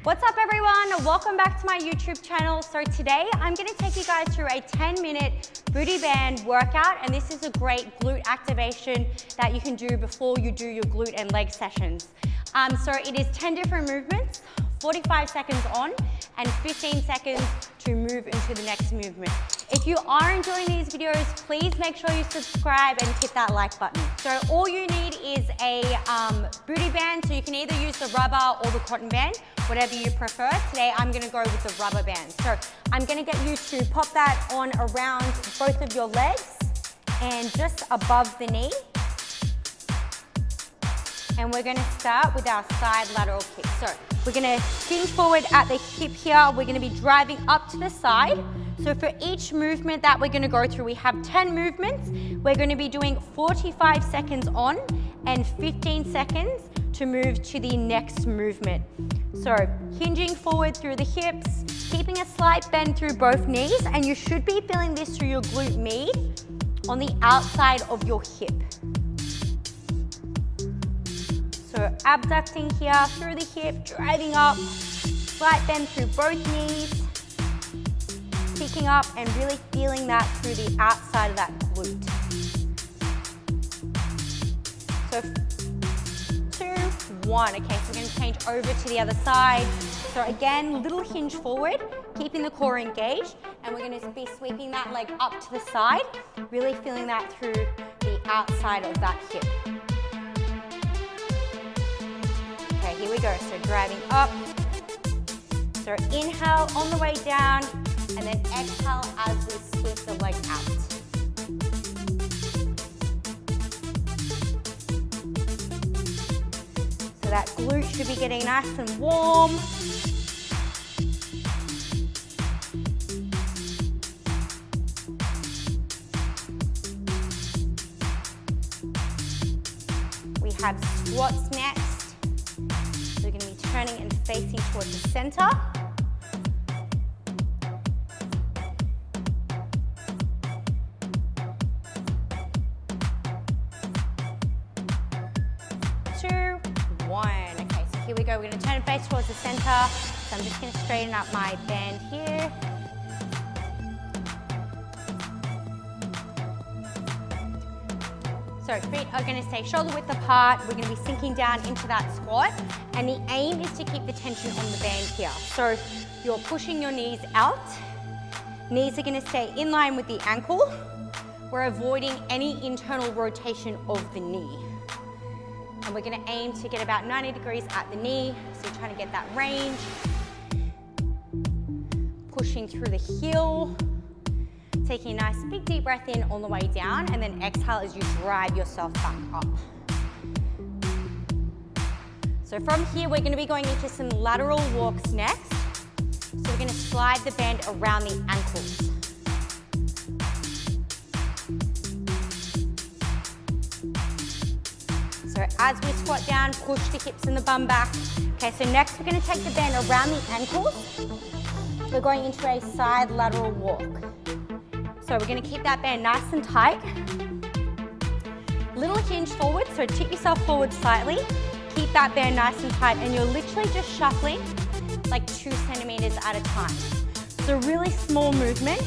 What's up everyone? Welcome back to my YouTube channel. So today I'm going to take you guys through a 10-minute booty band workout, and this is a great glute activation that you can do before you do your glute and leg sessions. So it is 10 different movements, 45 seconds on and 15 seconds to move into the next movement. If you are enjoying these videos, please make sure you subscribe and hit that like button. So all you need is a booty band, so you can either use the rubber or the cotton band, whatever you prefer. Today I'm gonna go with the rubber band. So I'm gonna get you to pop that on around both of your legs and just above the knee. And we're gonna start with our side lateral kick. So we're gonna hinge forward at the hip here. We're gonna be driving up to the side. So for each movement that we're gonna go through, we have 10 movements. We're gonna be doing 45 seconds on and 15 seconds to move to the next movement. So hinging forward through the hips, keeping a slight bend through both knees, and you should be feeling this through your glute med on the outside of your hip. So abducting here through the hip, driving up, slight bend through both knees, picking up and really feeling that through the outside of that glute. So 2, 1. Okay, so we're going to change over to the other side. So again, little hinge forward, keeping the core engaged, and we're going to be sweeping that leg up to the side, really feeling that through the outside of that hip. Okay, here we go. So driving up. So inhale on the way down, and then exhale as we sweep the leg out. So that glute should be getting nice and warm. We have squats next. So we're going to be turning and facing towards the center. Here we go, we're going to turn and face towards the center. So I'm just going to straighten up my band here. So feet are going to stay shoulder width apart. We're going to be sinking down into that squat. And the aim is to keep the tension on the band here. So you're pushing your knees out. Knees are going to stay in line with the ankle. We're avoiding any internal rotation of the knee. And we're going to aim to get about 90 degrees at the knee. So you're trying to get that range. Pushing through the heel. Taking a nice big deep breath in on the way down, and then exhale as you drive yourself back up. So from here, we're going to be going into some lateral walks next. So we're going to slide the band around the ankles. So as we squat down, push the hips and the bum back. Okay, so next we're going to take the band around the ankles. We're going into a side lateral walk. So we're going to keep that band nice and tight. Little hinge forward, so tip yourself forward slightly. Keep that band nice and tight, and you're literally just shuffling like 2 centimeters at a time. It's a really small movement,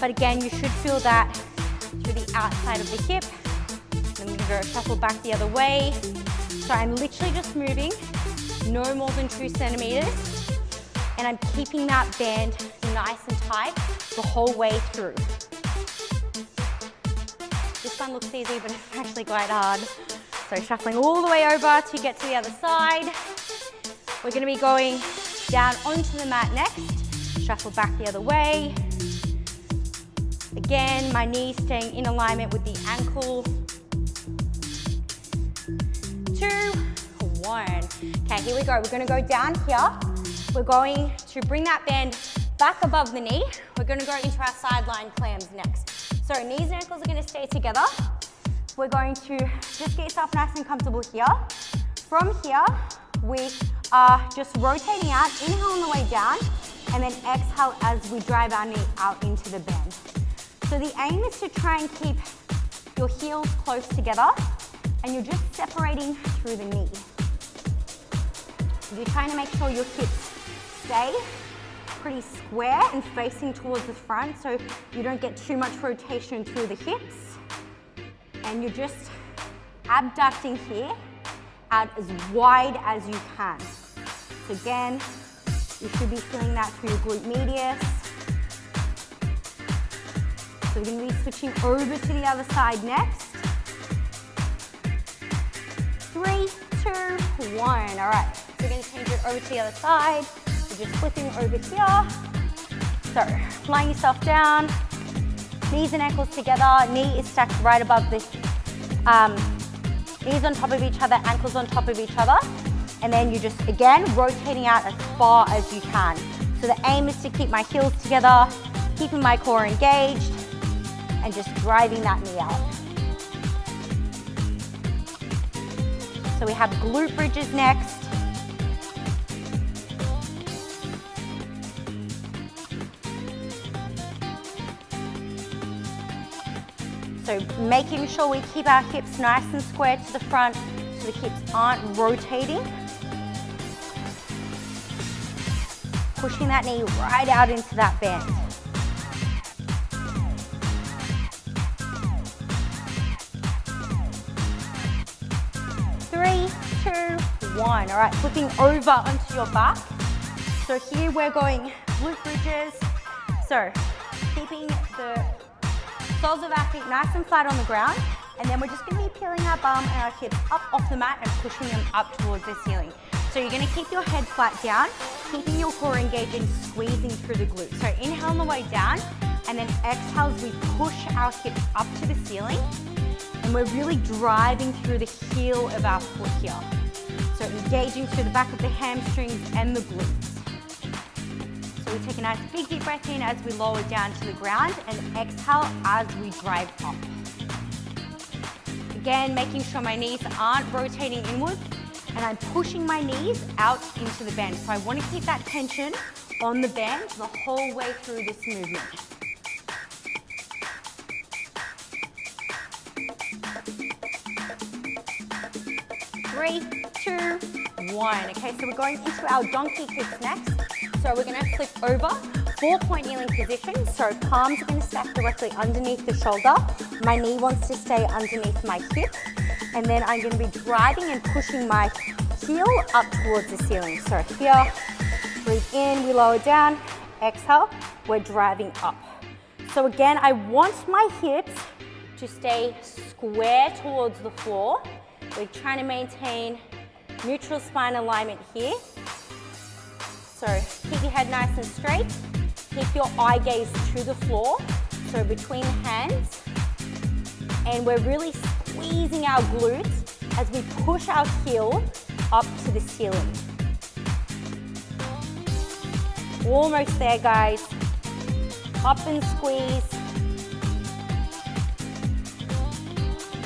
but again, you should feel that through the outside of the hip. I'm going to go shuffle back the other way. So I'm literally just moving no more than 2 centimeters, and I'm keeping that band nice and tight the whole way through. This one looks easy, but it's actually quite hard. So shuffling all the way over to get to the other side. We're going to be going down onto the mat next. Shuffle back the other way. Again, my knees staying in alignment with the ankle. 2, 1. Okay, here we go. We're going to go down here. We're going to bring that band back above the knee. We're going to go into our sideline clams next. So knees and ankles are going to stay together. We're going to just get yourself nice and comfortable here. From here, we are just rotating out. Inhale on the way down, and then exhale as we drive our knee out into the bend. So the aim is to try and keep your heels close together, and you're just separating through the knee. You're trying to make sure your hips stay pretty square and facing towards the front so you don't get too much rotation through the hips. And you're just abducting here out as wide as you can. So again, you should be feeling that through your glute medius. So we're going to be switching over to the other side next. 3, 2, 1. All right, so we're going to change it over to the other side. We're just flipping over here. So lying yourself down, knees and ankles together. Knee is stacked right above this. Knees on top of each other, ankles on top of each other. And then you're just, again, rotating out as far as you can. So the aim is to keep my heels together, keeping my core engaged, and just driving that knee out. So we have glute bridges next. So making sure we keep our hips nice and square to the front so the hips aren't rotating. Pushing that knee right out into that bend. Three, two, one. All right, flipping over onto your back. So here we're going glute bridges. So keeping the soles of our feet nice and flat on the ground, and then we're just going to be peeling our bum and our hips up off the mat and pushing them up towards the ceiling. So you're going to keep your head flat down, keeping your core engaged and squeezing through the glutes. So inhale on the way down, and then exhale as we push our hips up to the ceiling, and we're really driving through the heel of our foot here. So engaging through the back of the hamstrings and the glutes. So we take a nice big deep breath in as we lower down to the ground, and exhale as we drive up. Again, making sure my knees aren't rotating inwards, and I'm pushing my knees out into the bend. So I want to keep that tension on the bend the whole way through this movement. Three, two, one. Okay, so we're going into our donkey kicks next. So we're going to flip over, 4-point kneeling position. So palms are going to stack directly underneath the shoulder. My knee wants to stay underneath my hip. And then I'm going to be driving and pushing my heel up towards the ceiling. So here, breathe in, we lower down. Exhale, we're driving up. So again, I want my hips to stay square towards the floor. We're trying to maintain neutral spine alignment here. So keep your head nice and straight. Keep your eye gaze to the floor, so between the hands. And we're really squeezing our glutes as we push our heel up to the ceiling. Almost there, guys. Up and squeeze.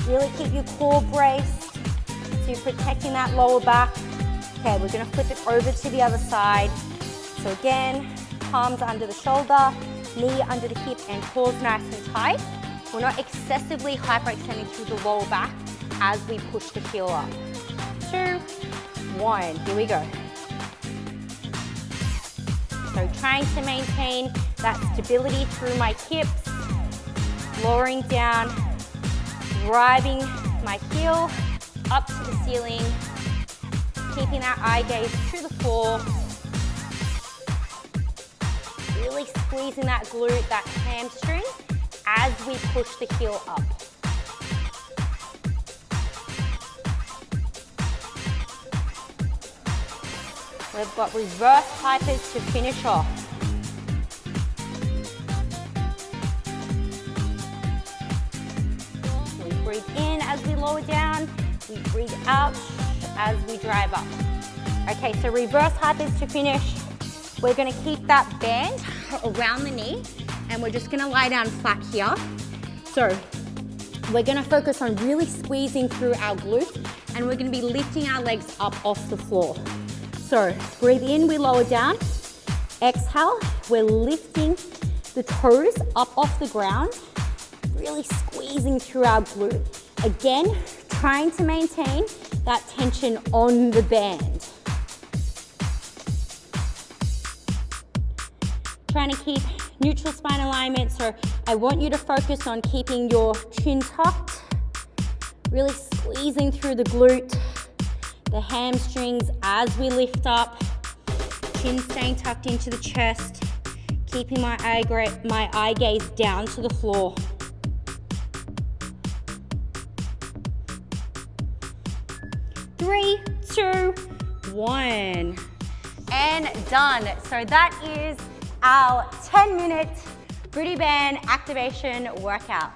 Really keep your core braced, so you're protecting that lower back. Okay, we're gonna flip it over to the other side. So again, palms under the shoulder, knee under the hip, and core's nice and tight. We're not excessively hyperextending through the lower back as we push the heel up. 2, 1, here we go. So trying to maintain that stability through my hips, lowering down, driving my heel up to the ceiling, keeping that eye gaze to the floor, really squeezing that glute, that hamstring, as we push the heel up. We've got reverse hypers to finish off. We breathe in as we lower down, we breathe out as we drive up. Okay, so reverse hypers to finish. We're gonna keep that band around the knee, and we're just gonna lie down flat here. So we're gonna focus on really squeezing through our glutes, and we're gonna be lifting our legs up off the floor. So breathe in, we lower down. Exhale, we're lifting the toes up off the ground, really squeezing through our glute. Again, trying to maintain that tension on the band. trying to keep neutral spine alignment. So I want you to focus on keeping your chin tucked, really squeezing through the glute, the hamstrings as we lift up, chin staying tucked into the chest, keeping my eye gaze down to the floor. Three, two, one, and done. So that is our 10-minute booty band activation workout.